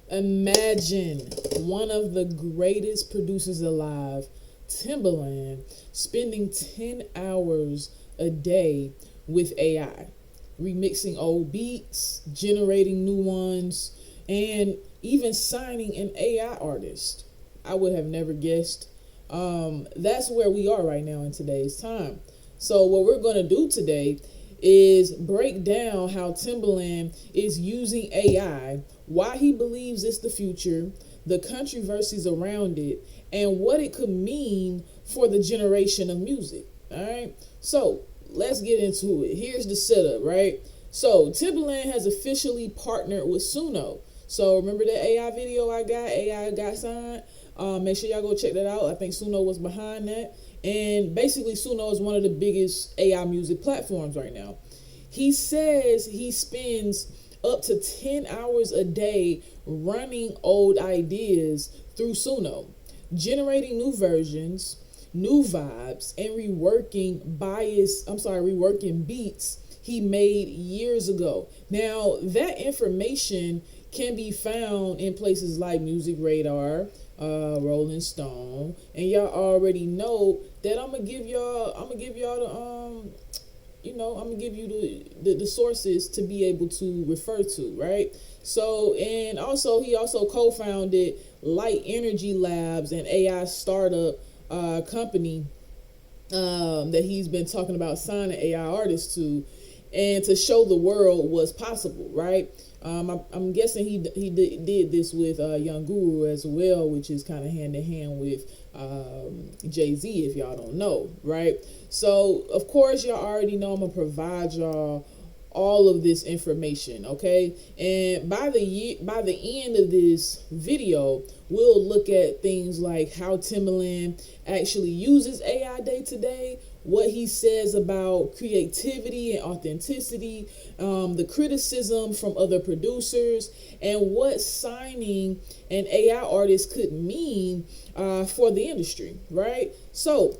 Imagine one of the greatest producers alive, Timbaland, spending 10 hours a day with AI, remixing old beats, generating new ones, and even signing an AI artist. I would have never guessed. That's where we are right now in today's time. So, what we're going to do today is break down how Timbaland is using AI, why he believes it's the future, the controversies around it, and what it could mean for the generation of music. All right. So let's get into it. Here's the setup, right? So Timbaland has officially partnered with Suno. So remember that AI video AI got signed? Make sure y'all go check that out. I think Suno was behind that. And basically, Suno is one of the biggest AI music platforms right now. He says he spends up to 10 hours a day running old ideas through Suno, generating new versions, new vibes, and reworking beats he made years ago. Now, that information can be found in places like MusicRadar, Rolling Stone, and y'all already know that I'm gonna give y'all I'm gonna give you the sources to be able to refer to, right? So, and also he also co-founded Light Energy Labs, an AI startup company that he's been talking about signing AI artists to, and to show the world what's possible, right? I'm guessing he did this with Young Guru as well, which is kind of hand in hand with Jay-Z, if y'all don't know, right? So, of course, y'all already know I'm going to provide y'all all of this information, okay? And by the end of this video, we'll look at things like how Timbaland actually uses AI day to day, what he says about creativity and authenticity, the criticism from other producers, and what signing an AI artist could mean for the industry, right? So,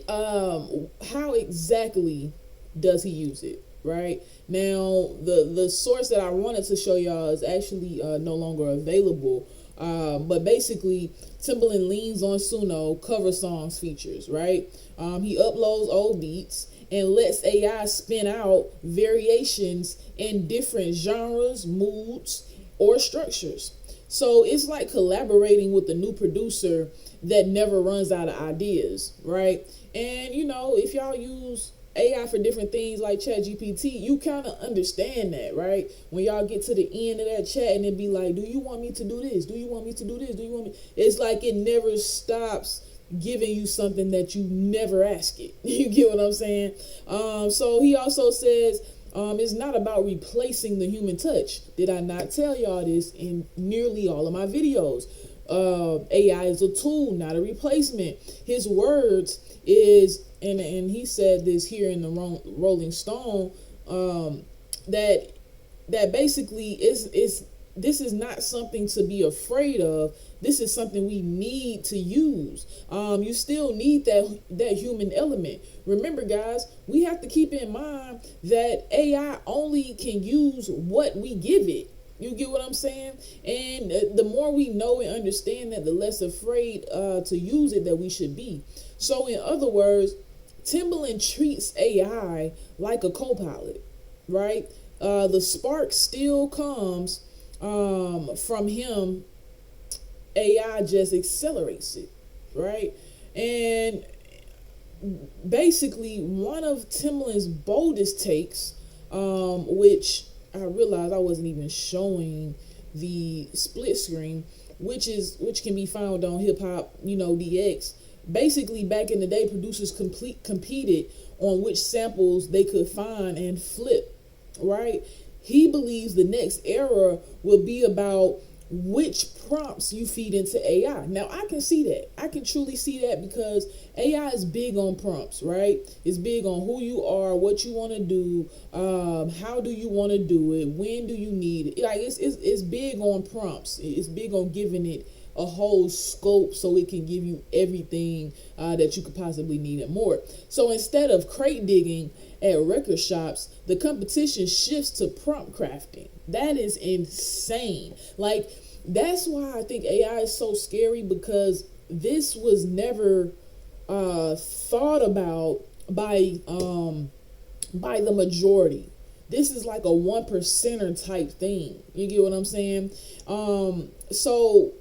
how exactly does he use it? Right now, the source that I wanted to show y'all is actually no longer available. But basically, Timbaland leans on Suno cover songs features, right? He uploads old beats and lets AI spin out variations in different genres, moods, or structures. So it's like collaborating with a new producer that never runs out of ideas, right? And if y'all use AI for different things like ChatGPT, you kind of understand that, right? When y'all get to the end of that chat and it be like, do you want me to do this? Do you want me to do this? Do you want me? It's like it never stops giving you something that you never ask it. You get what I'm saying? So he also says it's not about replacing the human touch. Did I not tell y'all this in nearly all of my videos? AI is a tool, not a replacement. His words is, and he said this here in the Rolling Stone, that basically is this is not something to be afraid of. This is something we need to use. You still need that human element. Remember, guys, we have to keep in mind that AI only can use what we give it. You get what I'm saying? And the more we know and understand that, the less afraid to use it that we should be. So in other words, Timbaland treats AI like a co-pilot, right? The spark still comes from him. AI just accelerates it, right? And basically, one of Timbaland's boldest takes, which I realized I wasn't even showing the split screen, which can be found on HipHopDX. Basically, back in the day, producers competed on which samples they could find and flip, right? He believes the next era will be about which prompts you feed into AI. Now, I can see that. I can truly see that because AI is big on prompts, right? It's big on who you are, what you want to do, how do you want to do it, when do you need it. Like it's big on prompts. It's big on giving it a whole scope so it can give you everything that you could possibly need and more. So instead of crate digging at record shops, the competition shifts to prompt crafting, That is insane. Like, that's why I think AI is so scary, because this was never thought about by the majority. This is like a 1%er type thing. You get what I'm saying? So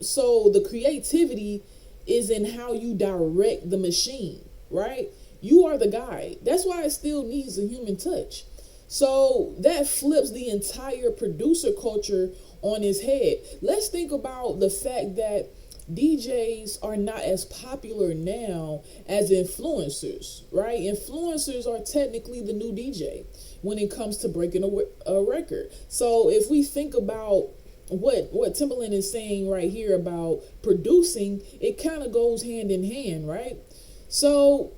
the creativity is in how you direct the machine, right? You are the guide. That's why it still needs a human touch. So that flips the entire producer culture on its head. Let's think about the fact that DJs are not as popular now as influencers, right? Influencers are technically the new DJ when it comes to breaking a record. So if we think about what Timbaland is saying right here about producing, it kind of goes hand in hand, right? So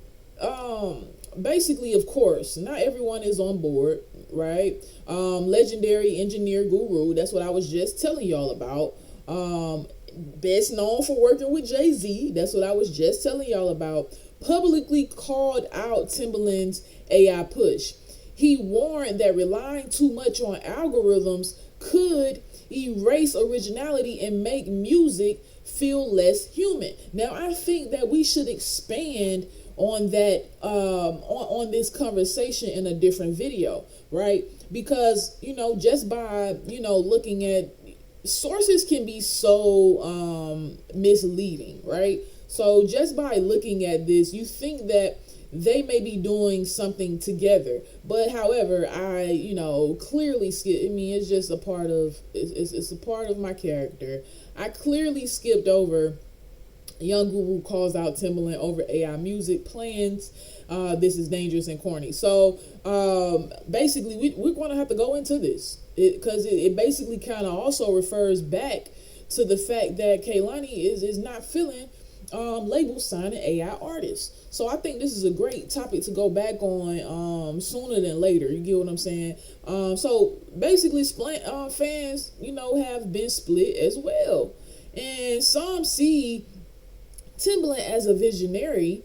basically, of course, not everyone is on board, right? Legendary engineer guru, that's what I was just telling y'all about. Best known for working with Jay-Z, that's what I was just telling y'all about, publicly called out Timbaland's AI push. He warned that relying too much on algorithms could erase originality and make music feel less human. Now, I think that we should expand on that, on this conversation in a different video, right? Because, just by, looking at sources can be so misleading, right? So just by looking at this, you think that they may be doing something together, but however, I clearly skip. I mean, it's just a part of it's a part of my character. I clearly skipped over Young Guru calls out Timbaland over AI music plans. This is dangerous and corny. So basically, we're going to have to go into this, because it basically kind of also refers back to the fact that Kehlani is not feeling labels signing AI artists. So I think this is a great topic to go back on sooner than later. You get what I'm saying? So basically, fans, have been split as well. And some see Timbaland as a visionary,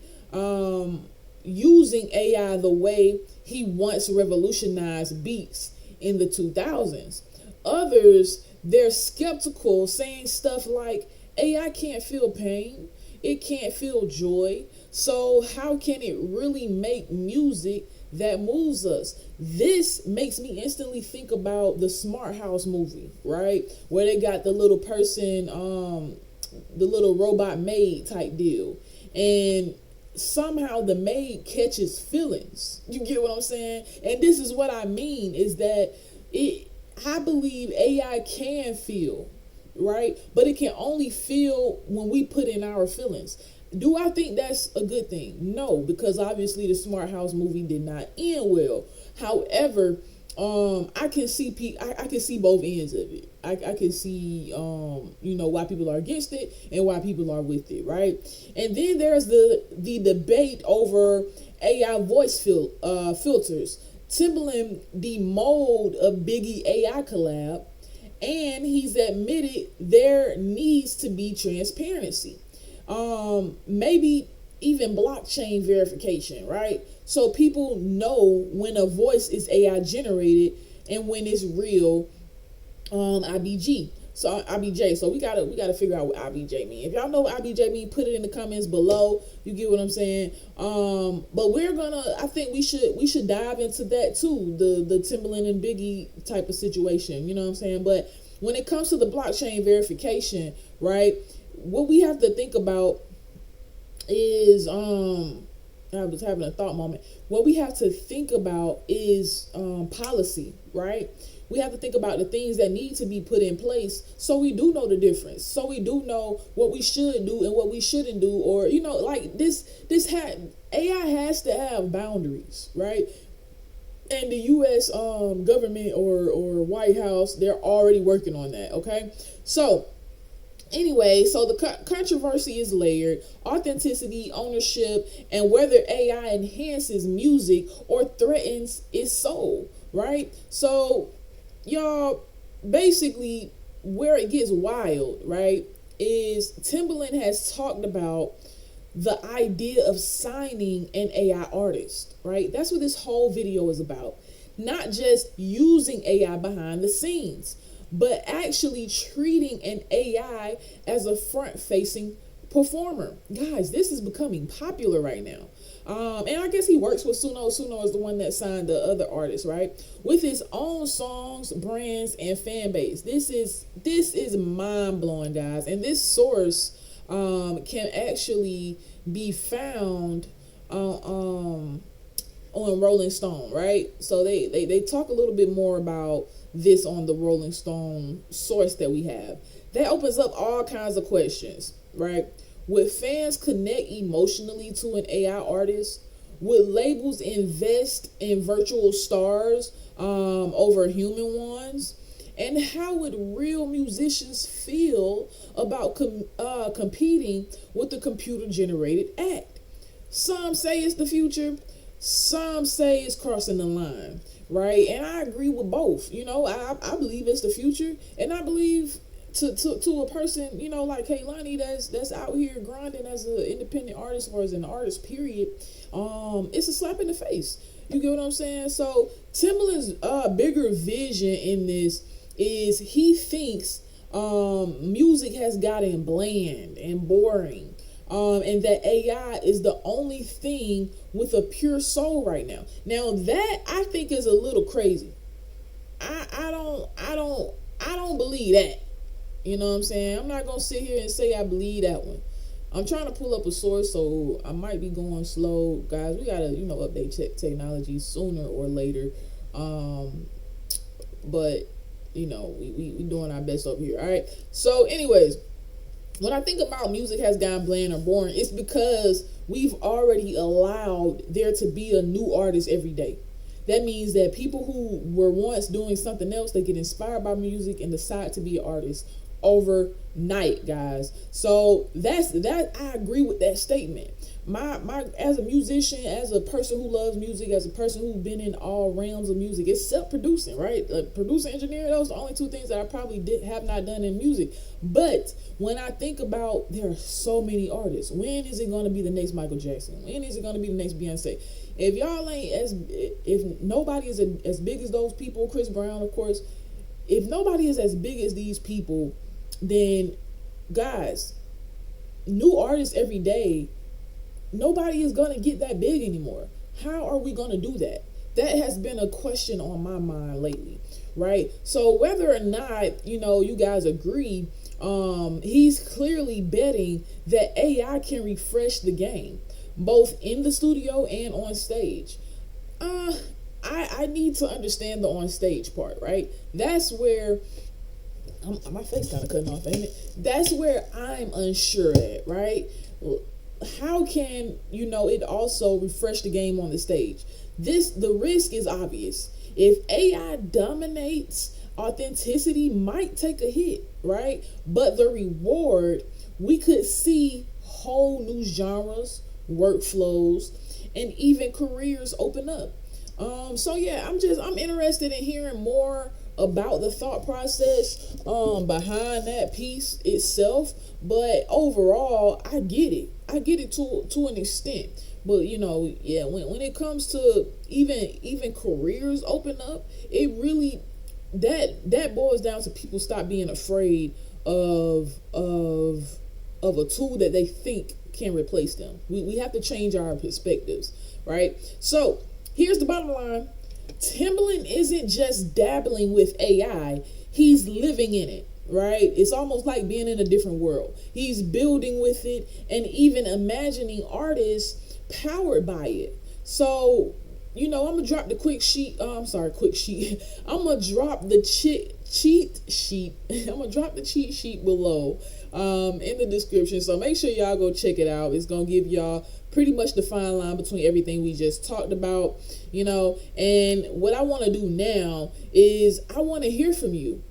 using AI the way he once revolutionized beats in the 2000s. Others, they're skeptical, saying stuff like, AI can't feel pain, it can't feel joy, so how can it really make music that moves us? This makes me instantly think about the Smart House movie, right? Where they got the little person, the little robot maid type deal, and somehow the maid catches feelings. You get what I'm saying? And this is what I mean, is that I believe AI can feel, right? But it can only feel when we put in our feelings. Do I think that's a good thing? No, because obviously the Smart House movie did not end well. However, I can see I can see both ends of it. I can see why people are against it and why people are with it, right? And then there's the debate over AI voice filters. Timbaland demoed a Biggie AI collab, and he's admitted there needs to be transparency. Maybe even blockchain verification, right? So people know when a voice is AI generated and when it's real, IBG. So IBJ. So we gotta figure out what IBJ mean. If y'all know what IBJ mean, put it in the comments below. You get what I'm saying? But I think we should dive into that too. The Timbaland and Biggie type of situation. You know what I'm saying? But when it comes to the blockchain verification, right? What we have to think about is I was having a thought moment. What we have to think about is policy, right? We have to think about the things that need to be put in place so we do know the difference. So we do know what we should do and what we shouldn't do. Or, like AI has to have boundaries, right? And the U.S. government or White House, they're already working on that, okay? So anyway, so the controversy is layered: authenticity, ownership, and whether AI enhances music or threatens its soul, right? So, y'all, basically, where it gets wild, right, is Timbaland has talked about the idea of signing an AI artist, right? That's what this whole video is about. not just using AI behind the scenes, but actually treating an AI as a front-facing performer. Guys, this is becoming popular right now. And I guess he works with Suno. Suno is the one that signed the other artists, right? With his own songs, brands, and fan base. This is mind blowing, guys. And this source can actually be found on Rolling Stone, right? So they talk a little bit more about this on the Rolling Stone source that we have. That opens up all kinds of questions, right? Would fans connect emotionally to an AI artist? Would labels invest in virtual stars over human ones? And how would real musicians feel about competing with the computer-generated act? Some say it's the future. Some say it's crossing the line, right? And I agree with both. I believe it's the future, and I believe to a person, like Kaylani that's out here grinding as an independent artist or as an artist, period, it's a slap in the face. You get what I'm saying? So Timbaland's bigger vision in this is he thinks music has gotten bland and boring. And that AI is the only thing with a pure soul right now. Now that I think is a little crazy. I don't believe that. You know what I'm saying? I'm not gonna sit here and say I believe that one. I'm trying to pull up a source, so I might be going slow, guys. We gotta, update technology sooner or later. But we doing our best over here. All right. So, anyways, when I think about music has gotten bland or boring, it's because we've already allowed there to be a new artist every day. That means that people who were once doing something else, they get inspired by music and decide to be an artist overnight, guys. So that I agree with that statement. My as a musician, as a person who loves music, as a person who's been in all realms of music, it's self-producing, right? Producer, engineer, those are the only two things that I probably have not done in music. But when I think about, there are so many artists. When is it going to be the next Michael Jackson? When is it going to be the next Beyonce? If nobody is as big as those people, Chris Brown, of course, if nobody is as big as these people, then guys, new artists every day, nobody is going to get that big anymore. How are we going to do that? That has been a question on my mind lately, right? So whether or not, you guys agree, he's clearly betting that AI can refresh the game, both in the studio and on stage. I need to understand the on stage part, right? That's where my face kind of cutting off, ain't it? That's where I'm unsure at, right? How can it also refresh the game on the stage? The risk is obvious. If AI dominates, authenticity might take a hit, right? But the reward, we could see whole new genres, workflows, and even careers open up. So yeah, I'm interested in hearing more about the thought process behind that piece itself. But overall, I get it to an extent. But when it comes to even careers open up, it really that boils down to people stop being afraid of a tool that they think can replace them. We have to change our perspectives, right? So here's the bottom line. Timbaland isn't just dabbling with AI, he's living in it, right? It's almost like being in a different world. He's building with it and even imagining artists powered by it. So, I'm gonna drop the quick sheet. I'm gonna drop the cheat sheet. I'm gonna drop the cheat sheet below in the description. So make sure y'all go check it out. It's gonna give y'all pretty much the fine line between everything we just talked about, and what I want to do now is I want to hear from you.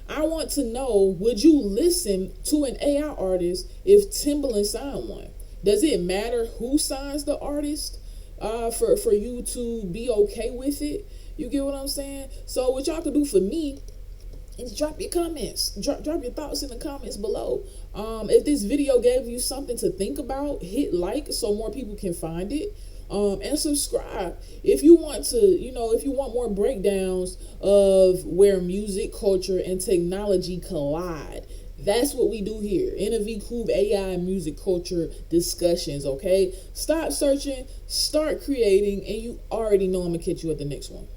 I want to know, would you listen to an AI artist if Timbaland signed one? Does it matter who signs the artist for you to be okay with it? You get what I'm saying? So what y'all can do for me is drop your comments. Drop your thoughts in the comments below. If this video gave you something to think about, hit like so more people can find it. And subscribe if you want to, if you want more breakdowns of where music, culture, and technology collide. That's what we do here. InAVeeCoop AI music culture discussions, okay? Stop searching, start creating, and you already know I'm gonna catch you at the next one.